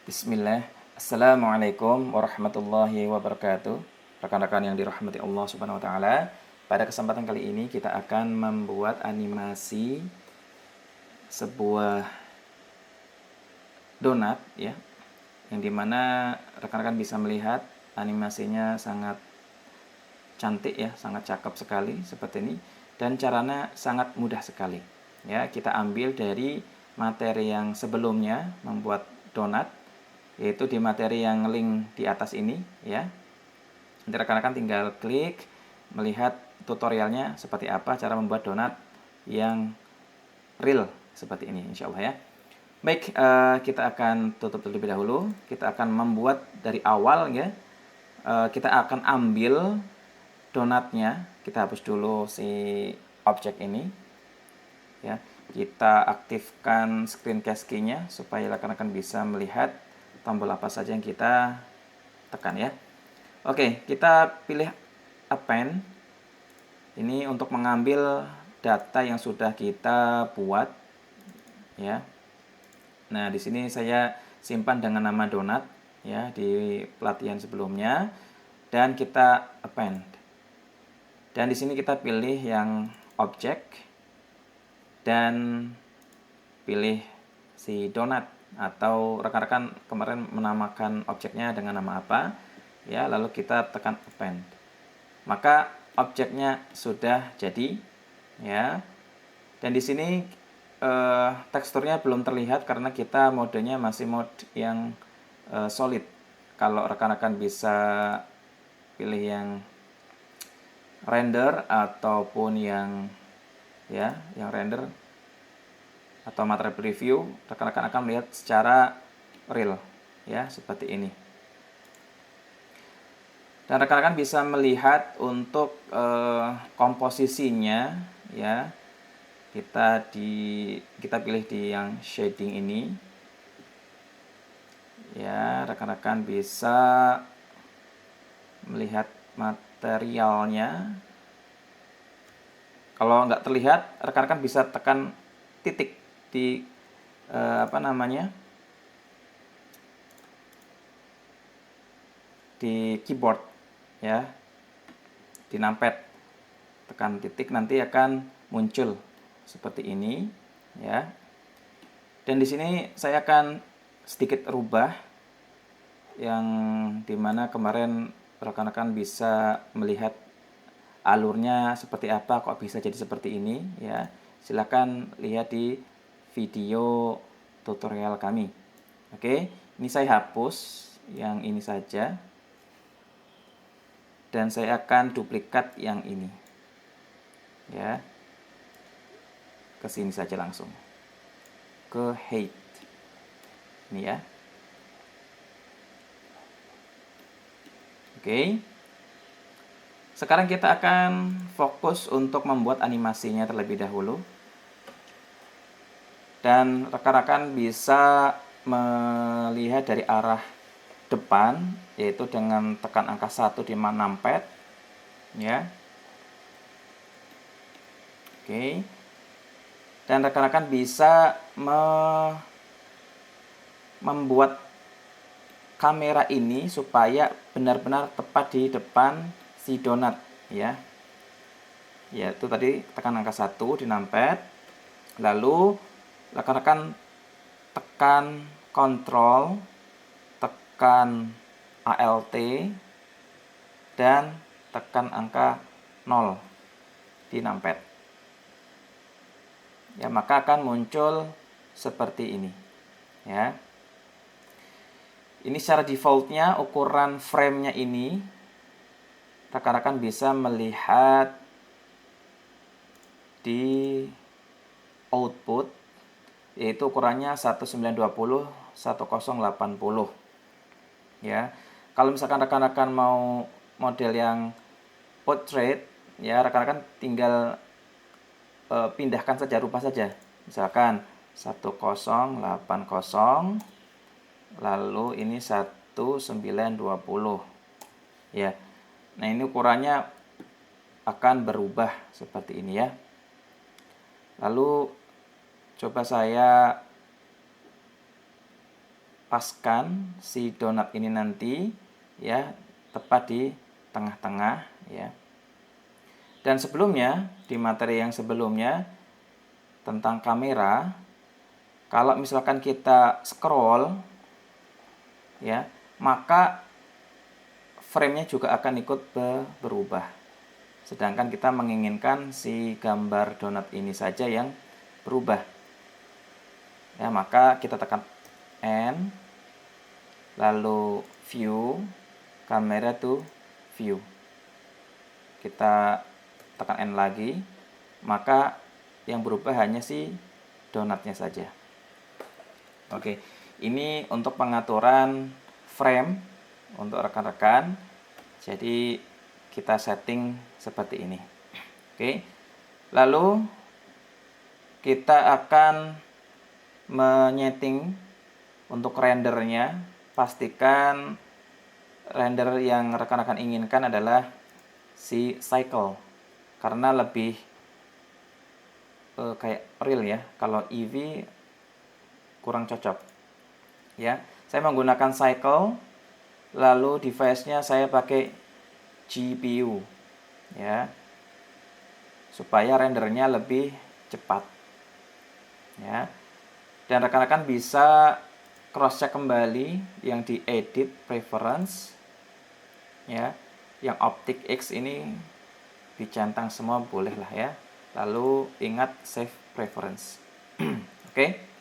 Bismillah. Assalamualaikum warahmatullahi wabarakatuh. Rekan-rekan yang dirahmati Allah Subhanahu wa taala. Pada kesempatan kali ini kita akan membuat animasi sebuah donat ya. Yang dimana rekan-rekan bisa melihat animasinya sangat cantik ya, sangat cakep sekali seperti ini dan caranya sangat mudah sekali. Ya, kita ambil dari materi yang sebelumnya membuat donat, yaitu di materi yang link di atas ini ya. Nanti rekan-rekan tinggal klik melihat tutorialnya seperti apa cara membuat donat yang real seperti ini insya Allah ya. Baik, kita akan tutup terlebih dahulu. Kita akan membuat dari awal ya. Kita akan ambil donatnya. Kita hapus dulu si objek ini ya. Kita aktifkan screencast key-nya supaya rekan-rekan bisa melihat tombol apa saja yang kita tekan ya. Oke, kita pilih append. Ini untuk mengambil data yang sudah kita buat ya. Nah, di sini saya simpan dengan nama donat ya di pelatihan sebelumnya dan kita append. Dan di sini kita pilih yang objek dan pilih si donat atau rekan-rekan kemarin menamakan objeknya dengan nama apa ya, lalu kita tekan append, maka objeknya sudah jadi ya. Dan di sini teksturnya belum terlihat karena kita modenya masih mode yang solid. Kalau rekan-rekan bisa pilih yang render ataupun yang render atau material preview, rekan-rekan akan melihat secara real ya seperti ini. Dan rekan-rekan bisa melihat untuk komposisinya ya. Kita pilih di yang shading ini. Ya, rekan-rekan bisa melihat materialnya. Kalau nggak terlihat, rekan-rekan bisa tekan titik di di keyboard ya, di numpad, tekan titik, nanti akan muncul seperti ini ya. Dan di sini saya akan sedikit rubah yang dimana kemarin rekan-rekan bisa melihat alurnya seperti apa, kok bisa jadi seperti ini ya. Silakan lihat di video tutorial kami. Oke, ini saya hapus yang ini saja dan saya akan duplikat yang ini ya, ke sini saja langsung ke height ini ya. Oke, sekarang kita akan fokus untuk membuat animasinya terlebih dahulu. Dan rekan-rekan bisa melihat dari arah depan, yaitu dengan tekan angka 1 di numpad ya. Oke. Dan rekan-rekan bisa membuat kamera ini supaya benar-benar tepat di depan si donat ya. Yaitu tadi tekan angka 1 di numpad. Lalu rekan-rekan tekan kontrol, tekan ALT dan tekan angka 0 di numpad ya, maka akan muncul seperti ini ya. Ini secara defaultnya ukuran frame-nya ini rekan-rekan bisa melihat di output, yaitu ukurannya 1920 1080 ya. Kalau misalkan rekan-rekan mau model yang portrait ya, rekan-rekan tinggal pindahkan saja, rubah saja. Misalkan 1080 lalu ini 1920 ya. Nah, ini ukurannya akan berubah seperti ini ya. Lalu coba saya paskan si donat ini nanti ya tepat di tengah-tengah ya. Dan sebelumnya di materi yang sebelumnya tentang kamera, kalau misalkan kita scroll ya, maka frame-nya juga akan ikut berubah. Sedangkan kita menginginkan si gambar donat ini saja yang berubah. Ya, maka kita tekan N, lalu view, kamera to view. Kita tekan N lagi, maka yang berubah hanya si donatnya saja. Oke, ini untuk pengaturan frame untuk rekan-rekan. Jadi kita setting seperti ini. Oke, lalu kita akan menyeting untuk rendernya. Pastikan render yang rekan-rekan inginkan adalah si cycle, karena lebih kayak real ya. Kalau EV kurang cocok ya. Saya menggunakan cycle, lalu device-nya saya pakai GPU ya, supaya rendernya lebih cepat ya. Dan rekan-rekan bisa cross check kembali yang di edit preference ya, yang OpticX ini dicentang semua boleh lah ya. Lalu ingat save preference. Oke.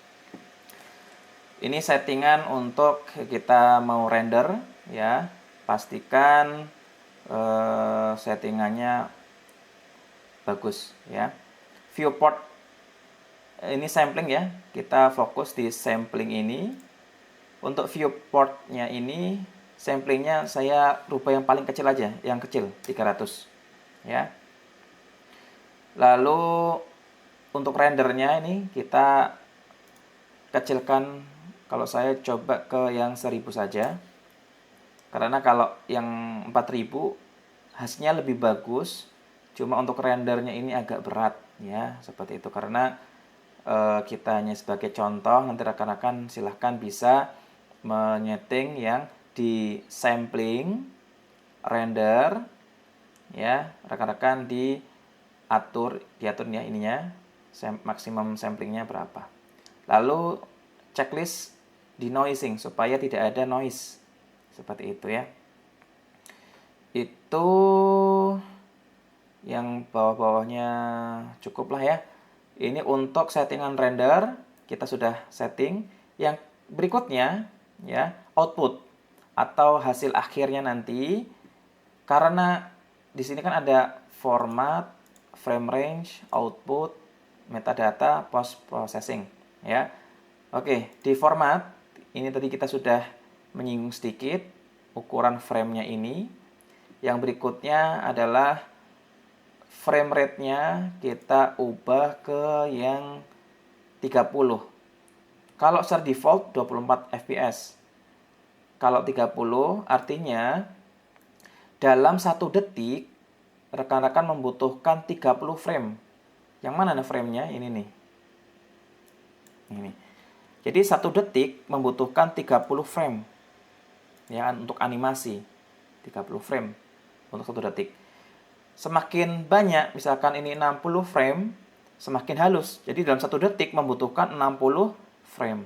Ini settingan untuk kita mau render ya. Pastikan settingannya bagus ya. Viewport ini sampling ya. Kita fokus di sampling ini. Untuk viewportnya ini samplingnya saya rubah yang paling kecil aja, yang kecil 300 ya. Lalu untuk rendernya ini kita kecilkan, kalau saya coba ke yang 1000 saja. Karena kalau yang 4000 hasilnya lebih bagus, cuma untuk rendernya ini agak berat ya, seperti itu. Karena kita hanya sebagai contoh, nanti rekan-rekan silahkan bisa menyeting yang di sampling, render ya, rekan-rekan diatur ya ininya, maksimum samplingnya berapa. Lalu checklist denoising supaya tidak ada noise, seperti itu ya. Itu yang bawah-bawahnya cukup lah ya. Ini untuk settingan render kita sudah setting. Yang berikutnya ya, output atau hasil akhirnya nanti, karena di sini kan ada format, frame range, output, metadata, post processing ya. Oke, di format ini tadi kita sudah menyinggung sedikit ukuran frame-nya ini. Yang berikutnya adalah frame rate-nya kita ubah ke yang 30. Kalau secara default 24 fps. Kalau 30 artinya dalam 1 detik rekan-rekan membutuhkan 30 frame. Yang mana nih frame-nya? Ini nih. Ini. Jadi 1 detik membutuhkan 30 frame. Ya, untuk animasi. 30 frame untuk 1 detik. Semakin banyak, misalkan ini 60 frame, semakin halus. Jadi dalam 1 detik membutuhkan 60 frame.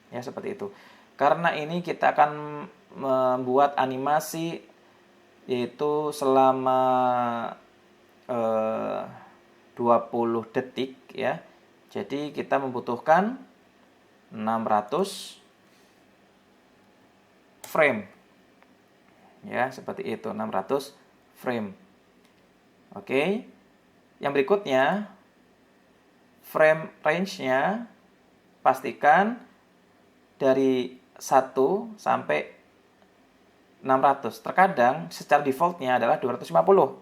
Ya, seperti itu. Karena ini kita akan membuat animasi yaitu selama 20 detik ya. Jadi kita membutuhkan 600 frame. Ya, seperti itu, 600 frame. Oke. Yang berikutnya frame range-nya pastikan dari 1 sampai 600. Terkadang secara default-nya adalah 250.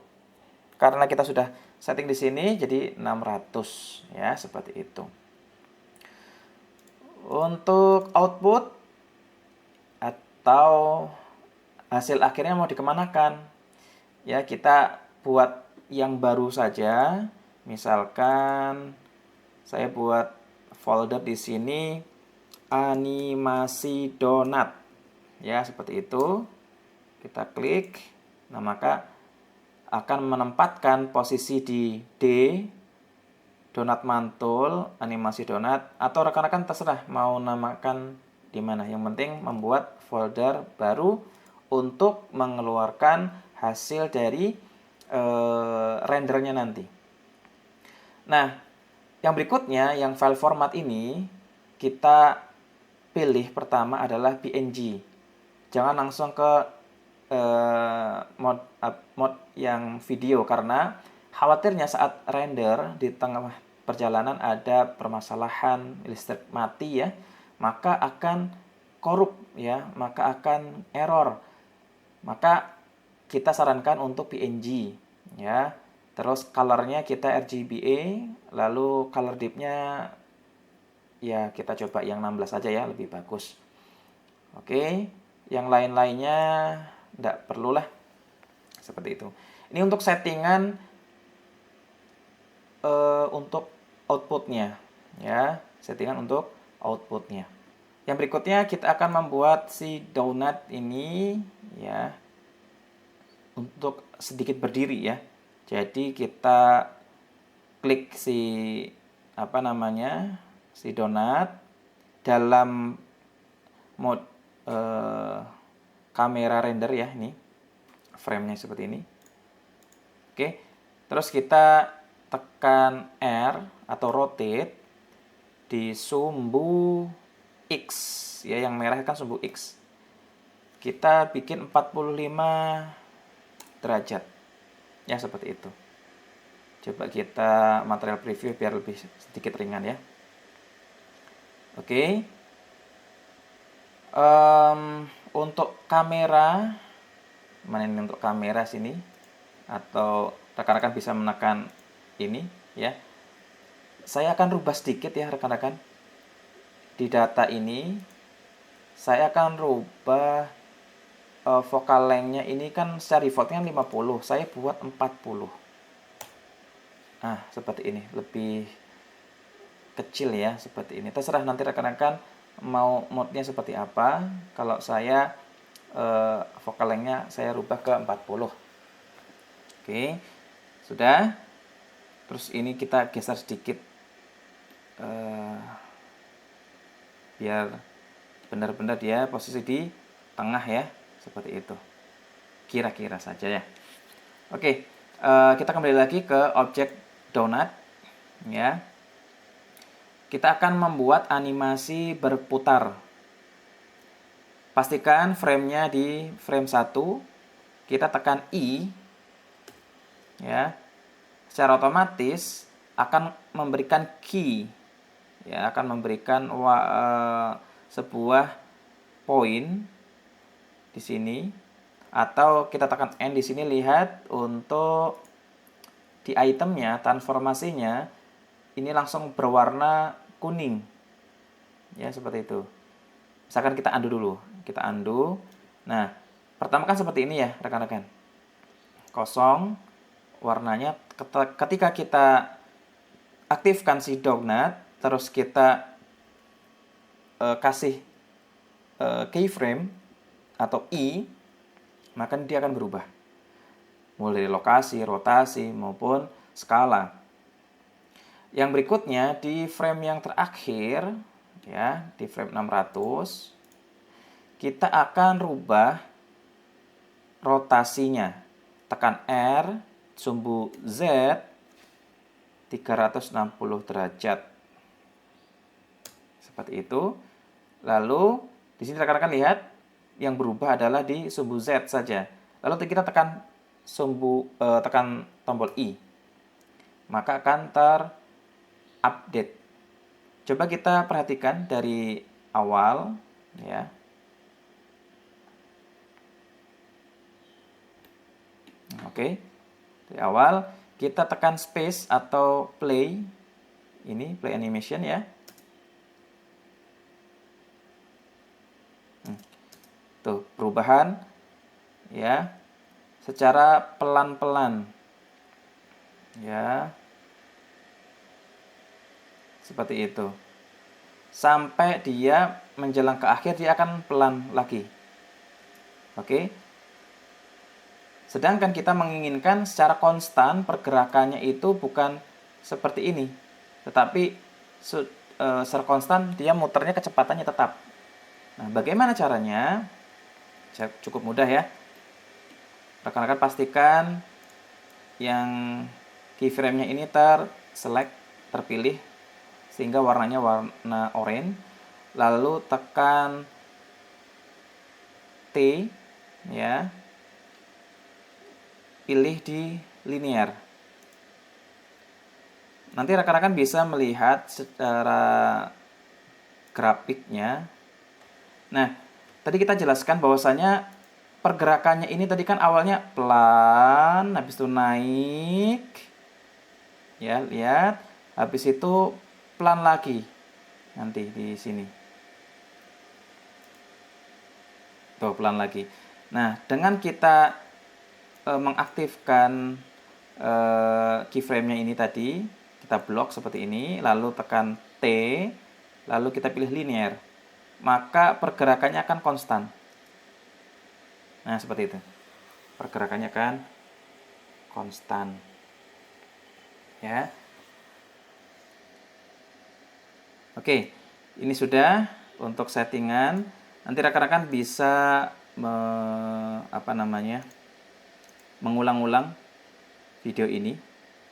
Karena kita sudah setting di sini jadi 600 ya, seperti itu. Untuk output atau hasil akhirnya mau dikemanakan? Ya, kita buat yang baru saja. Misalkan saya buat folder di sini animasi donat. Ya, seperti itu. Kita klik. Nah, maka akan menempatkan posisi di D, donat mantul, animasi donat, atau rekan-rekan terserah mau namakan di mana. Yang penting membuat folder baru untuk mengeluarkan hasil dari rendernya nanti. Nah, yang berikutnya, yang file format ini, kita pilih pertama adalah PNG. Jangan langsung ke mode yang video, karena khawatirnya saat render di tengah perjalanan ada permasalahan listrik mati ya, maka akan korup ya, maka akan error. Maka kita sarankan untuk PNG ya. Terus colornya kita RGBA, lalu color depth-nya ya kita coba yang 16 aja ya, lebih bagus. Oke, yang lain-lainnya enggak perlulah. Seperti itu. Ini untuk settingan untuk outputnya ya, settingan untuk outputnya. Yang berikutnya kita akan membuat si donat ini ya untuk sedikit berdiri ya. Jadi kita klik si si donat dalam mode kamera render ya, ini frame-nya seperti ini. Oke, terus kita tekan R atau rotate di sumbu X ya, yang merah kan sumbu X. Kita bikin 45 derajat ya, seperti itu. Coba kita material preview biar lebih sedikit ringan ya. Oke. Untuk kamera, mana ini untuk kamera sini, atau rekan-rekan bisa menekan ini ya. Saya akan rubah sedikit ya rekan-rekan. Di data ini saya akan rubah focal length-nya ini kan secara default-nya 50, saya buat 40. Nah, seperti ini, lebih kecil ya, seperti ini. Terserah nanti rekan-rekan mau mode-nya seperti apa. Kalau saya focal length-nya saya rubah ke 40. Oke, sudah. Terus ini kita geser sedikit biar benar-benar dia posisi di tengah ya, seperti itu. Kira-kira saja ya. Oke, kita kembali lagi ke objek donat ya. Kita akan membuat animasi berputar. Pastikan frame-nya di frame 1. Kita tekan I ya. Secara otomatis akan memberikan key ya, akan memberikan sebuah poin di sini, atau kita tekan N di sini. Lihat untuk di itemnya, transformasinya ini langsung berwarna kuning ya, seperti itu. Misalkan kita undo dulu, kita undo. Nah, pertama kan seperti ini ya rekan-rekan, kosong warnanya. Ketika kita aktifkan si donat, terus kita kasih keyframe atau I, maka dia akan berubah mulai dari lokasi, rotasi maupun skala. Yang berikutnya di frame yang terakhir ya, di frame 600, kita akan rubah rotasinya. Tekan R, sumbu Z 360 derajat. Seperti itu. Lalu di sini rekan-rekan lihat yang berubah adalah di sumbu Z saja. Lalu kita tekan tekan tombol I, maka akan terupdate. Coba kita perhatikan dari awal ya. Oke. Dari awal kita tekan space atau play. Ini play animation ya. Tuh, perubahan ya secara pelan-pelan ya, seperti itu. sampai dia menjelang ke akhir dia akan pelan lagi. Oke. Sedangkan kita menginginkan secara konstan pergerakannya itu bukan seperti ini, tetapi secara konstan dia muternya kecepatannya tetap. Nah, bagaimana caranya? Cukup mudah ya. Rekan-rekan pastikan yang keyframe-nya ini terpilih sehingga warnanya warna oranye. Lalu tekan T ya. Pilih di linear. Nanti rekan-rekan bisa melihat secara grafiknya. Nah, tadi kita jelaskan bahwasanya pergerakannya ini tadi kan awalnya pelan, habis itu naik. Ya, lihat. Habis itu pelan lagi. Nanti di sini. Tuh, pelan lagi. Nah, dengan kita mengaktifkan keyframe-nya ini tadi, kita blok seperti ini, lalu tekan T, lalu kita pilih linear, maka pergerakannya akan konstan. Nah, seperti itu. Pergerakannya akan konstan. Ya. Oke, ini sudah untuk settingan. Nanti rekan-rekan bisa mengulang-ulang video ini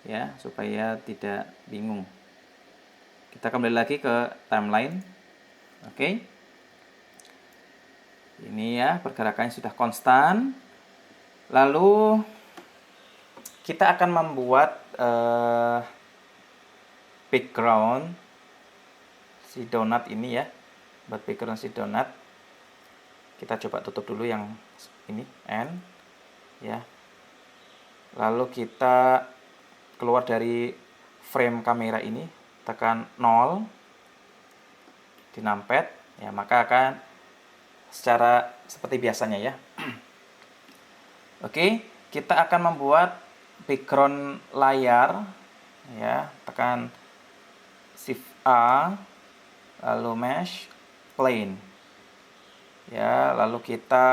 ya supaya tidak bingung. Kita kembali lagi ke timeline. Oke. Ini ya, pergerakannya sudah konstan. Lalu kita akan membuat background si donat ini ya. Buat background si donat. Kita coba tutup dulu yang ini N ya. Lalu kita keluar dari frame kamera ini, tekan 0 di numpad ya, maka akan secara seperti biasanya ya. Oke, kita akan membuat background layar ya, tekan Shift A lalu mesh plane ya, lalu kita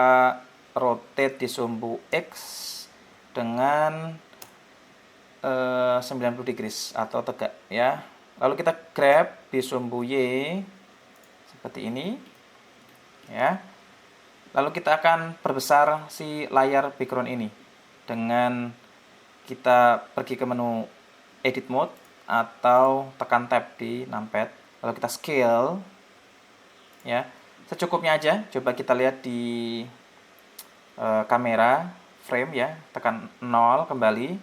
rotate di sumbu X dengan 90 degrees atau tegak ya. Lalu kita grab di sumbu Y seperti ini ya. Lalu kita akan perbesar si layar background ini dengan kita pergi ke menu edit mode atau tekan tab di numpad. Lalu kita scale ya. Secukupnya aja. Coba kita lihat di kamera frame ya, tekan 0 kembali.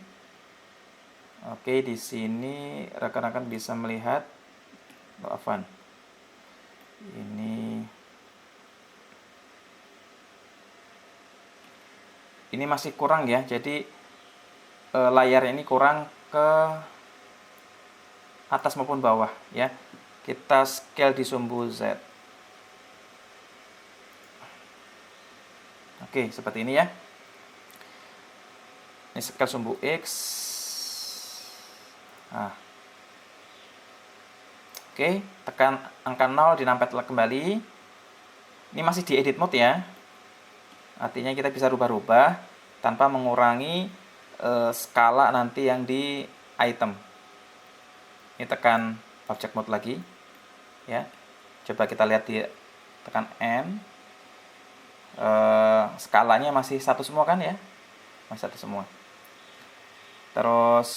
Oke, di sini rekan-rekan bisa melihat ini masih kurang ya. Jadi layar ini kurang ke atas maupun bawah ya. Kita scale di sumbu Z. Oke, seperti ini ya. Ini scale sumbu X. Nah. Oke, tekan angka 0 di numpad kembali. Ini masih di edit mode ya. Artinya kita bisa rubah-rubah tanpa mengurangi skala nanti yang di item. Ini tekan object mode lagi ya. Coba kita lihat di tekan N. Skalanya masih satu semua kan ya, masih satu semua. Terus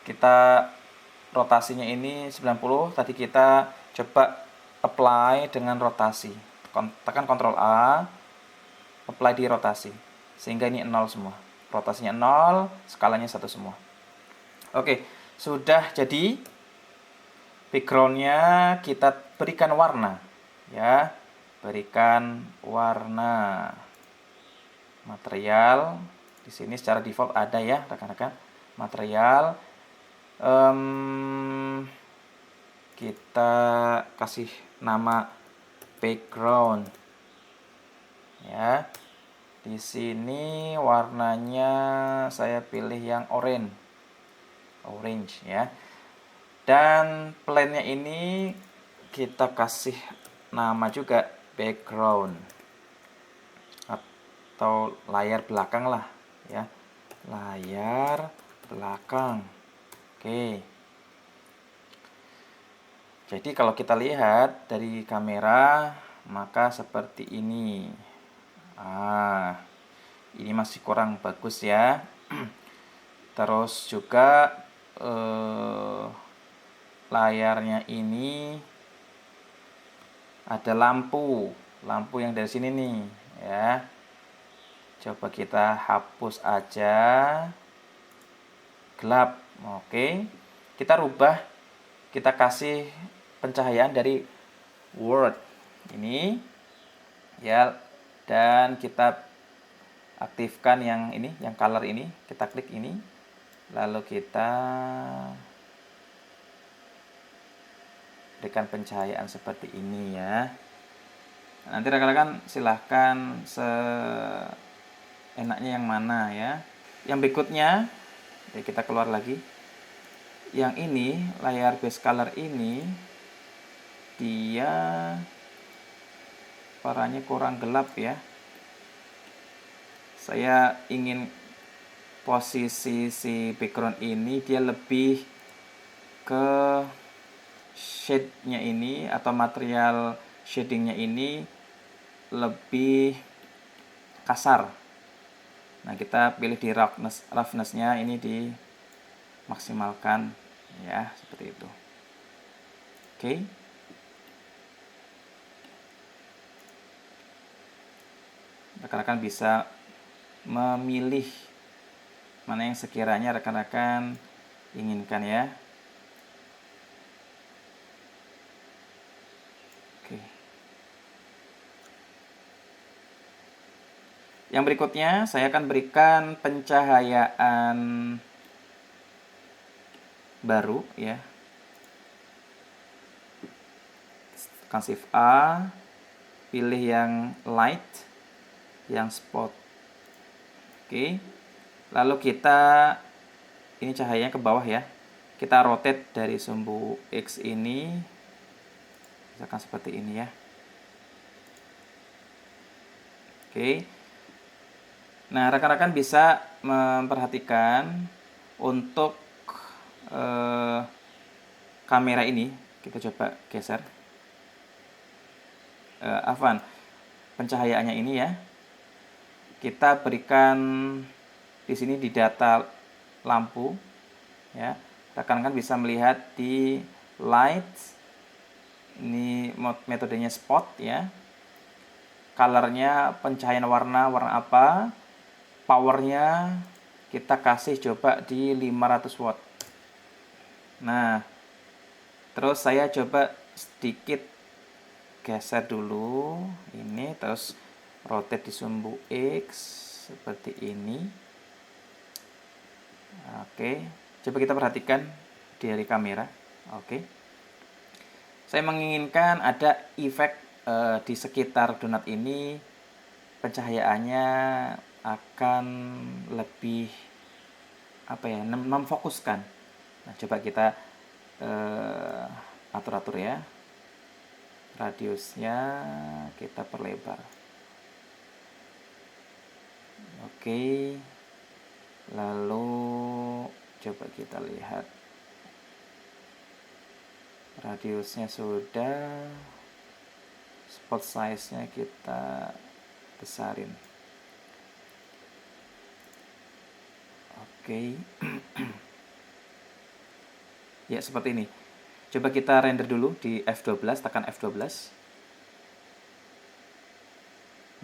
kita rotasinya ini 90. Tadi kita coba apply dengan rotasi, tekan Ctrl A, apply di rotasi sehingga ini 0 semua, rotasinya 0, skalanya satu semua. Oke, sudah jadi backgroundnya. Kita berikan warna ya. Berikan warna. Material di sini secara default ada ya rekan-rekan. Material kita kasih nama background ya. Di sini warnanya saya pilih yang orange ya. Dan plane-nya ini kita kasih nama juga background atau layar belakang lah ya. Layar belakang. Oke. Jadi kalau kita lihat dari kamera maka seperti ini. Ini masih kurang bagus ya. Terus juga layarnya ini ada lampu yang dari sini nih ya. Coba kita hapus aja, gelap. Oke, kita rubah, kita kasih pencahayaan dari word ini ya, dan kita aktifkan yang ini, yang color ini, kita klik ini, lalu kita berikan pencahayaan seperti ini ya. Nanti rekan-rekan silahkan seenaknya yang mana ya. Yang berikutnya ya, kita keluar lagi. Yang ini layar base color ini dia warnanya kurang gelap ya. Saya ingin posisi si background ini dia lebih ke shade-nya ini atau material shading-nya ini lebih kasar. Nah, kita pilih di roughness-nya ini dimaksimalkan ya, seperti itu. Oke. Rekan-rekan bisa memilih mana yang sekiranya rekan-rekan inginkan ya. Oke. Yang berikutnya saya akan berikan pencahayaan baru ya. Tekan Shift A, pilih yang light, yang spot. Oke. Lalu kita ini cahayanya ke bawah ya. Kita rotate dari sumbu X ini misalkan seperti ini ya. Oke. Nah, rekan-rekan bisa memperhatikan untuk kamera ini, kita coba geser. Afwan, pencahayaannya ini ya. Kita berikan di sini di data lampu ya. Rekan-rekan bisa melihat di light. Ini metodenya spot ya. Colornya pencahayaan warna apa? Powernya kita kasih coba di 500 watt. Nah, terus saya coba sedikit geser dulu ini, terus rotate di sumbu X seperti ini. Oke, coba kita perhatikan dari kamera. Oke, saya menginginkan ada efek di sekitar donat ini, pencahayaannya akan lebih apa ya, memfokuskan. Nah, coba kita atur-atur ya, radiusnya kita perlebar. Oke, lalu coba kita lihat radiusnya sudah, spot size-nya kita besarin. Oke. Ya, seperti ini. Coba kita render dulu di F12, tekan F12.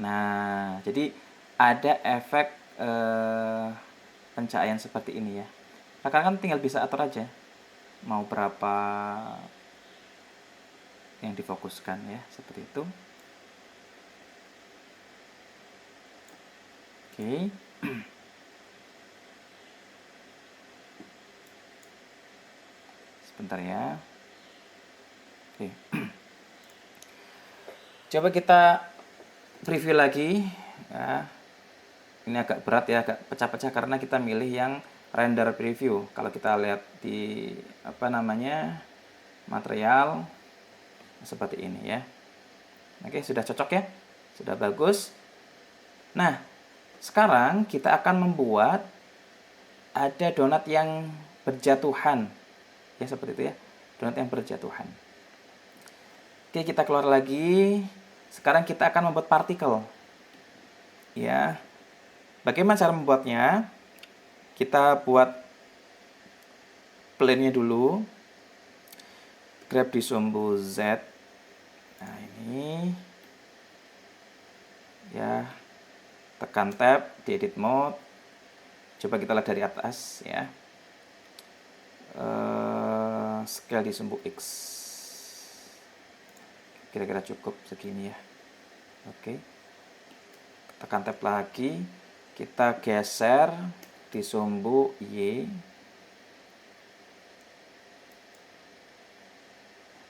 Nah, jadi ada efek pencahayaan seperti ini ya. Rekan-rekan tinggal bisa atur aja mau berapa yang difokuskan ya, seperti itu. Oke. Sebentar ya. Oke. Coba kita preview lagi ya. Ini agak berat ya, agak pecah-pecah karena kita milih yang render preview. Kalau kita lihat di material seperti ini ya. Oke, sudah cocok ya, sudah bagus. Nah, sekarang kita akan membuat ada donat yang berjatuhan ya, seperti itu ya, donat yang berjatuhan. Oke, kita keluar lagi. Sekarang kita akan membuat partikel ya. Bagaimana cara membuatnya? Kita buat plane-nya dulu, grab di sumbu Z. Nah, ini ya, tekan tab di edit mode. Coba kita lihat dari atas ya. Scale di sumbu X, kira-kira cukup segini ya. Oke, tekan tab lagi, kita geser di sumbu Y.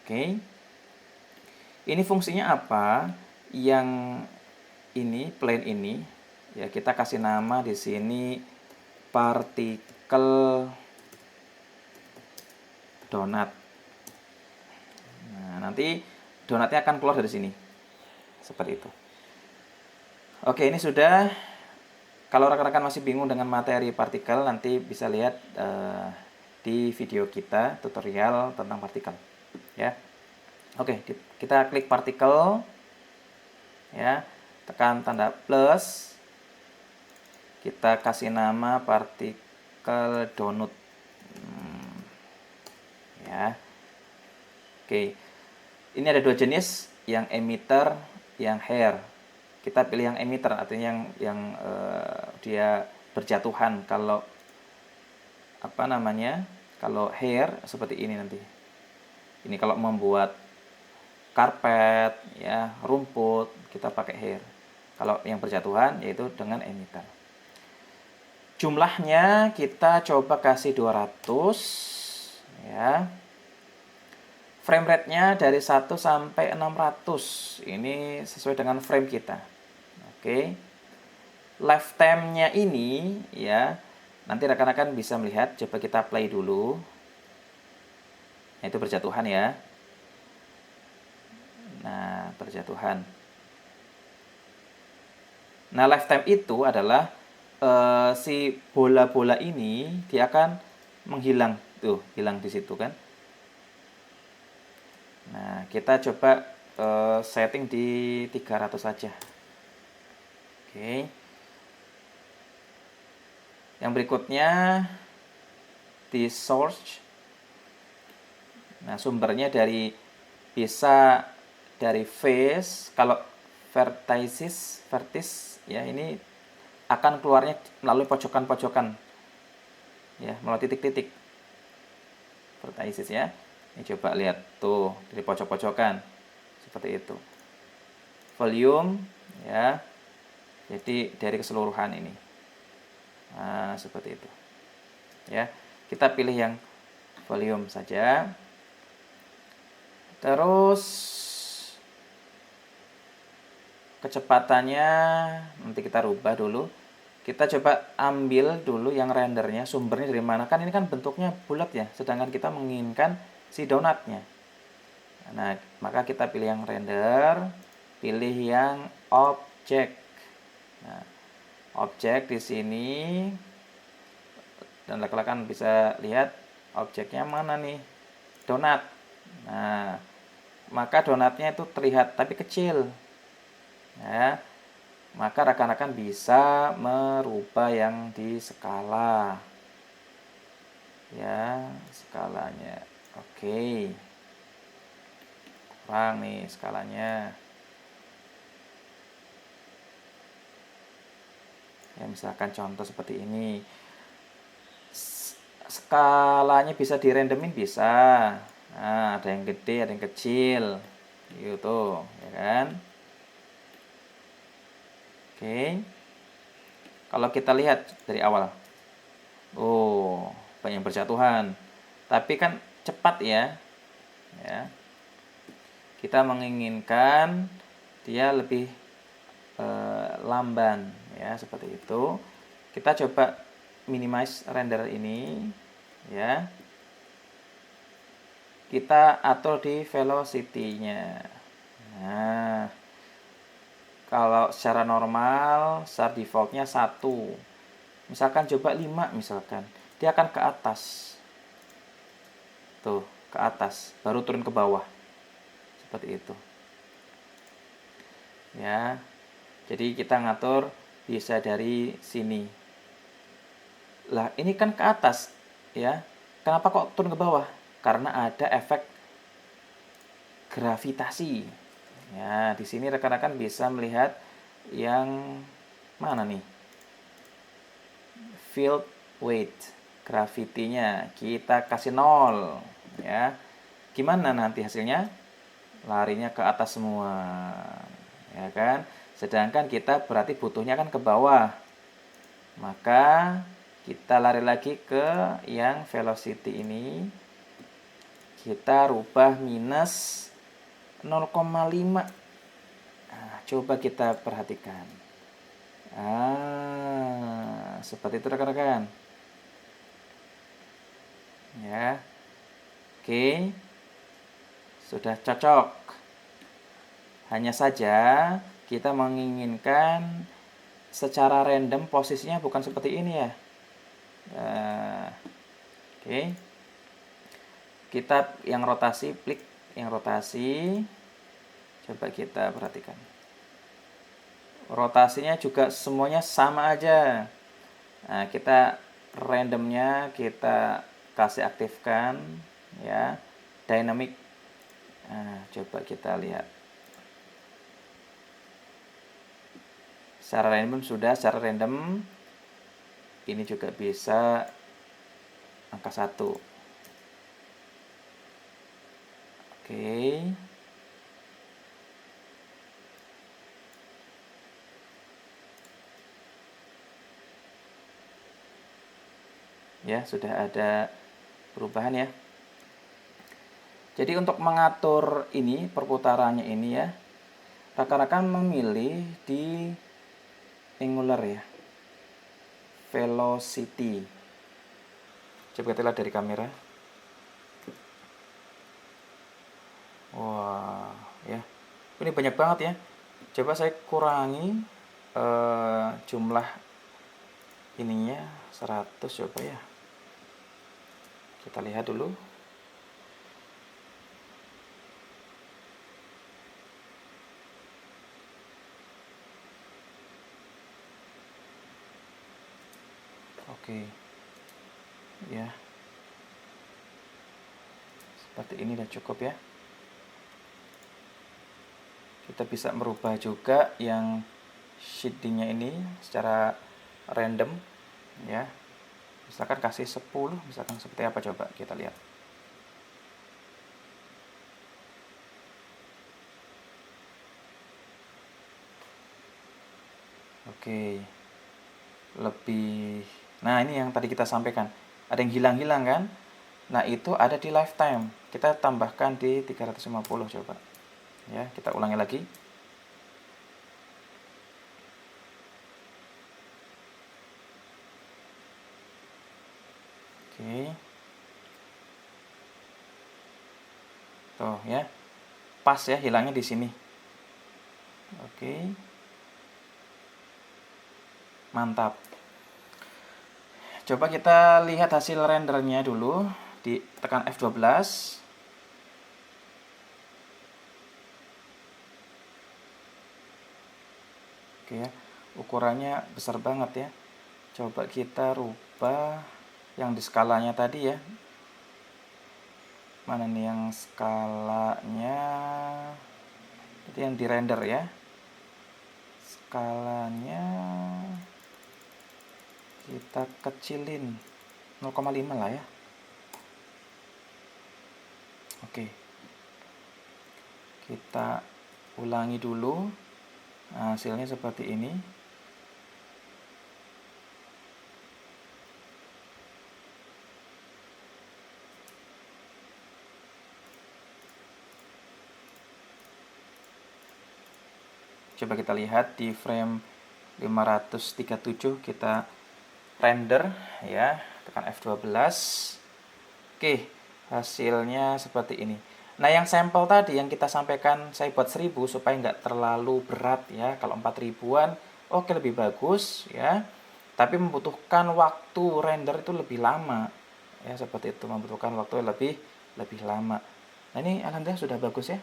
Oke, ini fungsinya apa? Yang ini plane ini ya, kita kasih nama di sini partikel donat. Nah, nanti donatnya akan keluar dari sini seperti itu. Oke, ini sudah. Kalau rekan-rekan masih bingung dengan materi partikel, nanti bisa lihat di video kita tutorial tentang partikel ya. Oke, kita klik partikel ya, tekan tanda plus, kita kasih nama partikel donut ya. Oke, ini ada dua jenis, yang emitter, yang hair. Kita pilih yang emitter, artinya yang dia berjatuhan. Kalau kalau hair seperti ini nanti. Ini kalau membuat karpet ya, rumput, kita pakai hair. Kalau yang berjatuhan yaitu dengan emitter. Jumlahnya kita coba kasih 200 ya. Frame rate-nya dari 1 sampai 600. Ini sesuai dengan frame kita. Oke. Lifetime-nya ini ya, nanti rekan-rekan bisa melihat. Coba kita play dulu. Nah, itu berjatuhan ya. Nah, berjatuhan. Nah, lifetime itu adalah si bola-bola ini dia akan menghilang. Tuh, hilang di situ kan. Nah, kita coba setting di 300 saja. Oke. Yang berikutnya di source. Nah, sumbernya bisa dari face. Kalau vertices ya, ini akan keluarnya melalui pojokan-pojokan ya, melalui titik-titik vertices ya. Ini coba lihat tuh, dari pojok-pojokan seperti itu. Volume ya, jadi dari keseluruhan ini. Nah, seperti itu ya. Kita pilih yang volume saja. Terus kecepatannya nanti kita rubah dulu. Kita coba ambil dulu yang rendernya, sumbernya dari mana. Kan ini kan bentuknya bulat ya, sedangkan kita menginginkan si donatnya. Nah, maka kita pilih yang render, pilih yang object. Nah, objek di sini, dan rekan-rekan bisa lihat objeknya mana nih, donat. Nah, maka donatnya itu terlihat tapi kecil ya. Maka rekan-rekan bisa merubah yang di skala ya, skalanya. Oke, kurang nih skalanya ya, misalkan contoh seperti ini. Skalanya bisa dirandomin, bisa. Nah, ada yang gede, ada yang kecil gitu ya kan. Oke, kalau kita lihat dari awal, oh, banyak berjatuhan, tapi kan cepat ya. Kita menginginkan dia lebih lamban ya, seperti itu. Kita coba minimize render ini ya, kita atur di velocity-nya. Nah, kalau secara normal secara defaultnya 1, misalkan coba 5 misalkan, dia akan ke atas tuh, ke atas baru turun ke bawah seperti itu ya. Jadi kita ngatur bisa dari sini. Lah ini kan ke atas ya, kenapa kok turun ke bawah? Karena ada efek gravitasi ya. Di sini rekan-rekan bisa melihat yang mana nih, field weight, gravitinya kita kasih 0 ya. Gimana nanti hasilnya? Larinya ke atas semua ya kan. Sedangkan kita berarti butuhnya kan ke bawah, maka kita lari lagi ke yang velocity ini, kita rubah minus 0,5. Nah, coba kita perhatikan. Seperti itu rekan-rekan ya. Oke, sudah cocok. Hanya saja kita menginginkan secara random posisinya bukan seperti ini ya. Oke, kita yang rotasi, klik yang rotasi, coba kita perhatikan. Rotasinya juga semuanya sama aja. Nah, kita randomnya kita kasih aktifkan ya, dynamic. Nah, coba kita lihat. Secara random sudah, secara random ini juga bisa angka 1. Oke. Ya, sudah ada perubahan ya. Jadi untuk mengatur ini, perputarannya ini ya, rekan-rekan memilih di angular ya, velocity. Coba kita lihat dari kamera. Wah ya, ini banyak banget ya. Coba saya kurangi jumlah ininya 100 coba ya. Kita lihat dulu. Oke. Ya. Seperti ini udah cukup ya. Kita bisa merubah juga yang shadingnya ini secara random ya. Misalkan kasih 10, misalkan seperti apa coba kita lihat. Oke. Lebih. Nah, ini yang tadi kita sampaikan. Ada yang hilang-hilang kan? Nah, itu ada di lifetime. Kita tambahkan di 350 coba. Ya, kita ulangi lagi. Oke. Tuh ya. Pas ya, hilangnya di sini. Oke. Mantap. Coba kita lihat hasil rendernya dulu. Ditekan F12. Oke ya. Ukurannya besar banget ya. Coba kita rubah yang di skalanya tadi ya. Mana nih yang skalanya? Jadi yang di render ya. Skalanya kita kecilin 0,5 lah ya. Oke. Kita ulangi dulu. Nah, hasilnya seperti ini. Coba kita lihat di frame 537 kita render ya, tekan F12. Oke, hasilnya seperti ini. Nah, yang sampel tadi yang kita sampaikan saya buat 1000 supaya nggak terlalu berat ya. Kalau 4000-an oke, lebih bagus ya. Tapi membutuhkan waktu render itu lebih lama. Ya, seperti itu, membutuhkan waktu lebih lama. Nah, ini alhamdulillah sudah bagus ya.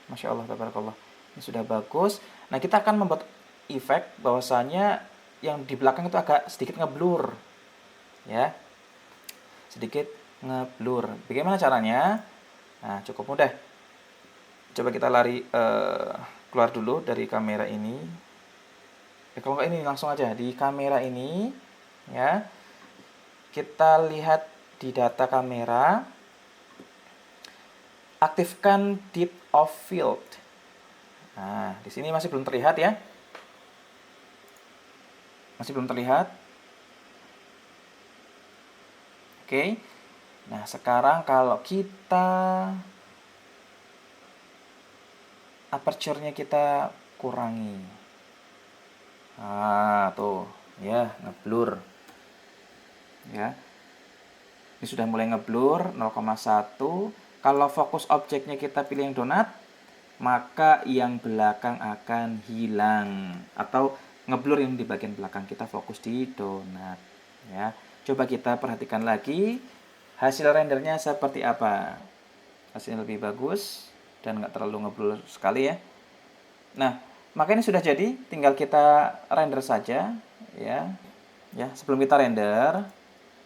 Masya Allah, tabarakallah. Ini sudah bagus. Nah, kita akan membuat efek bahwasanya yang di belakang itu agak sedikit ngeblur. Ya, sedikit ngeblur. Bagaimana caranya? Nah, cukup mudah. Coba kita lari keluar dulu dari kamera ini. Kalau nggak ini langsung aja di kamera ini, ya. Kita lihat di data kamera, aktifkan depth of field. Nah, di sini masih belum terlihat ya. Masih belum terlihat. Oke. Nah, sekarang kalau kita aperture-nya kita kurangi. Nah, tuh, ya, ngeblur. Ya. Ini sudah mulai ngeblur 0,1. Kalau fokus objeknya kita pilih yang donat, maka yang belakang akan hilang. Atau ngeblur yang di bagian belakang, kita fokus di donat. Ya. Coba kita perhatikan lagi hasil rendernya seperti apa. Hasilnya lebih bagus dan nggak terlalu ngeblur sekali ya. Nah, maka ini sudah jadi, tinggal kita render saja ya. Ya, sebelum kita render,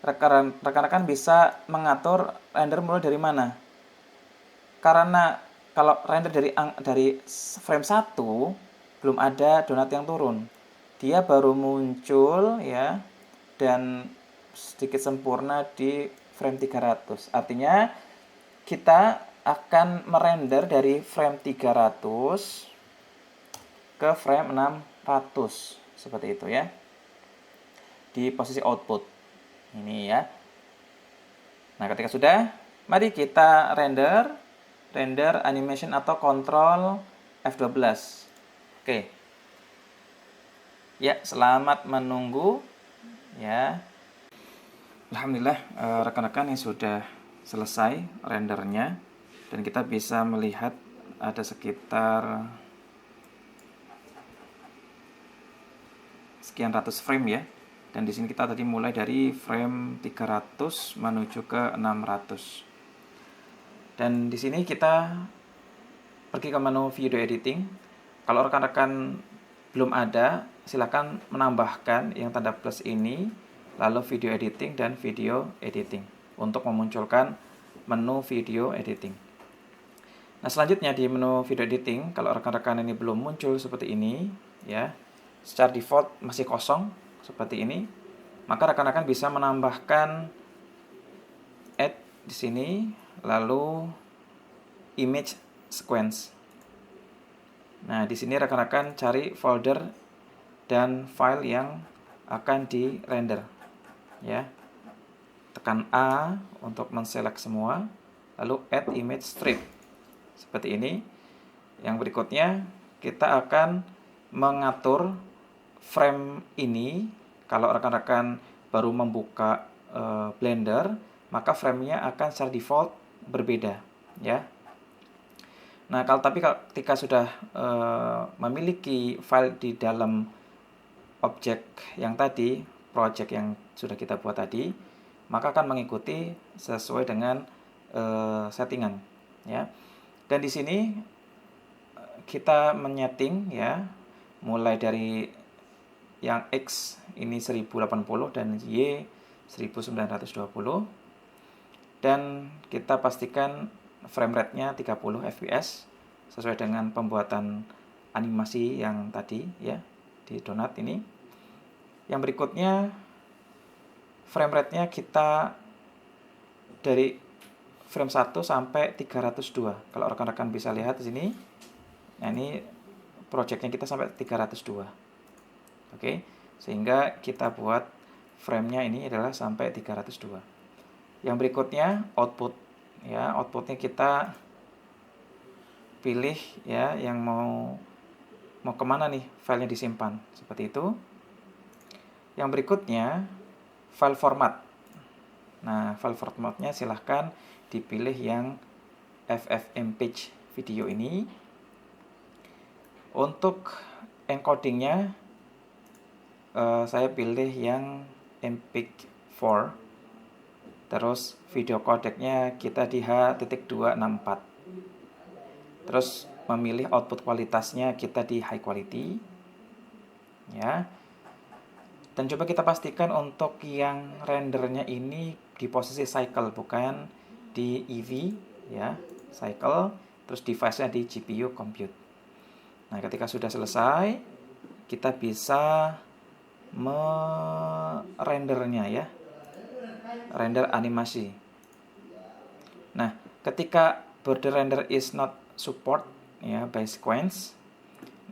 rekan-rekan bisa mengatur render mulai dari mana. Karena kalau render dari frame 1 belum ada donat yang turun. Dia baru muncul ya dan sedikit sempurna di frame 300. Artinya kita akan merender dari frame 300 ke frame 600 seperti itu ya. Di posisi output. Ini ya. Nah, ketika sudah, mari kita render animation atau kontrol F12. Oke. Ya, selamat menunggu ya. Alhamdulillah rekan-rekan yang sudah selesai rendernya dan kita bisa melihat ada sekitar sekian ratus frame ya. Dan di sini kita tadi mulai dari frame 300 menuju ke 600. Dan di sini kita pergi ke menu video editing. Kalau rekan-rekan belum ada, silakan menambahkan yang tanda plus ini, lalu video editing dan video editing untuk memunculkan menu video editing. Nah, selanjutnya di menu video editing, kalau rekan-rekan ini belum muncul seperti ini, ya, secara default masih kosong seperti ini, maka rekan-rekan bisa menambahkan add di sini, lalu image sequence. Nah, di sini rekan-rekan cari folder dan file yang akan di render, ya. Tekan A untuk menselect semua, lalu add image strip seperti ini. Yang berikutnya kita akan mengatur frame ini. Kalau rekan-rekan baru membuka Blender, maka framenya akan secara default berbeda ya. Nah, ketika sudah memiliki file di dalam objek yang tadi, project yang sudah kita buat tadi, maka akan mengikuti sesuai dengan settingan ya. Dan di sini kita menyeting ya, mulai dari yang X ini 1080 dan Y 1920, dan kita pastikan frame rate-nya 30 fps sesuai dengan pembuatan animasi yang tadi ya di donat ini. Yang berikutnya frame rate-nya kita dari frame 1 sampai 302. Kalau rekan-rekan bisa lihat di sini. Nah, ini projectnya kita sampai 302. Oke, sehingga kita buat frame-nya ini adalah sampai 302. Yang berikutnya output ya, outputnya kita pilih ya yang mau kemana nih filenya disimpan, seperti itu. Yang berikutnya file format. Nah, file formatnya silahkan dipilih yang FFmpeg video ini. Untuk encodingnya saya pilih yang MPEG-4. Terus video codecnya kita di H.264. Terus memilih output kualitasnya kita di high quality. Ya. Dan coba kita pastikan untuk yang rendernya ini di posisi cycle, bukan di EV, ya, cycle, terus device-nya di GPU compute. Nah, ketika sudah selesai, kita bisa merendernya, ya, render animasi. Nah, ketika border render is not support, ya, by sequence,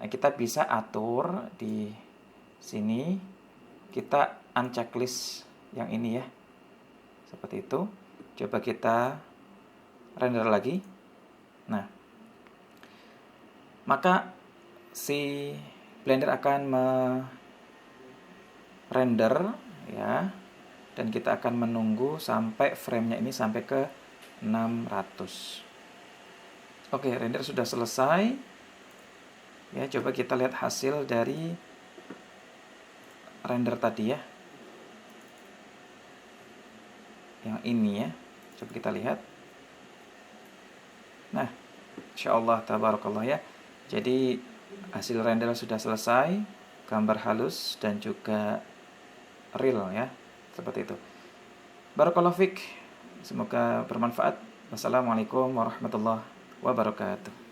nah, kita bisa atur di sini, kita unchecklist yang ini, ya, seperti itu. Coba kita render lagi. Nah, maka si Blender akan merender, ya, dan kita akan menunggu sampai framenya ini sampai ke 600. Oke, render sudah selesai. Ya, coba kita lihat hasil dari render tadi, ya, yang ini, ya. Coba kita lihat. Nah, insyaallah tabarakallah, ya. Jadi hasil render sudah selesai, gambar halus dan juga real, ya, seperti itu. Barakallahu fik, semoga bermanfaat. Wassalamualaikum warahmatullahi wabarakatuh.